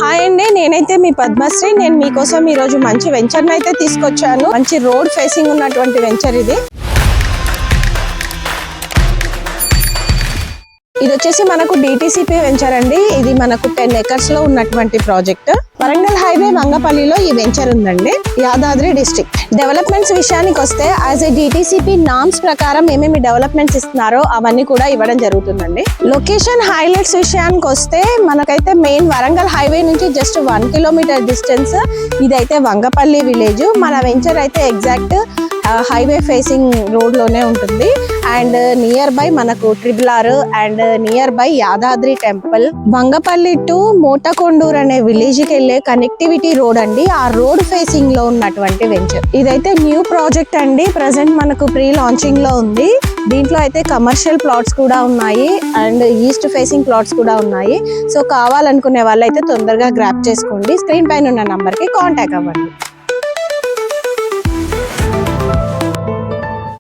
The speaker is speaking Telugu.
హాయ్ అండి, నేనైతే మీ పద్మశ్రీ. నేను మీకోసం ఈ రోజు మంచి వెంచర్ అయితే తీసుకొచ్చాను. మంచి రోడ్ ఫేసింగ్ ఉన్నటువంటి వెంచర్ ఇది. ఇది వచ్చేసి మనకు డిటిసిపి వెంచర్ అండి. ఇది మనకు 10 acres లో ఉన్నటువంటి ప్రాజెక్ట్. వరంగల్ హైవే మంగపల్లిలో ఈ వెంచర్ ఉందండి, యాదాద్రి డిస్ట్రిక్ట్. డెవలప్మెంట్స్ విషయానికి వస్తే యాజ్ ఏ డిటిసిపి నామ్స్ ప్రకారం ఏమేమి డెవలప్మెంట్స్ ఇస్తున్నారో అవన్నీ కూడా ఇవ్వడం జరుగుతుందండి. లొకేషన్ హైలైట్స్ విషయానికి వస్తే మనకైతే మెయిన్ వరంగల్ హైవే నుంచి జస్ట్ 1 kilometer డిస్టెన్స్. ఇదైతే వంగపల్లి విలేజ్. మన వెంచర్ అయితే ఎగ్జాక్ట్ హైవే ఫేసింగ్ రోడ్ లోనే ఉంటుంది. అండ్ నియర్ బై మనకు triple R and near by Yadadri temple. Vangapalli to Motakondur అనే విలేజ్ కి వెళ్లే కనెక్టివిటీ రోడ్ అండి. ఆ రోడ్ ఫేసింగ్ లో ఉన్నటువంటి వెంచర్. ఇదైతే న్యూ ప్రాజెక్ట్ అండి. ప్రెసెంట్ మనకు ప్రీ లాంచింగ్ లో ఉంది. దీంట్లో అయితే కమర్షియల్ ప్లాట్స్ కూడా ఉన్నాయి అండ్ ఈస్ట్ ఫేసింగ్ ప్లాట్స్ కూడా ఉన్నాయి. సో కావాలనుకునే వాళ్ళైతే తొందరగా గ్రాప్ చేసుకోండి. స్క్రీన్ పైన ఉన్న నంబర్ కి కాంటాక్ట్ అవ్వండి.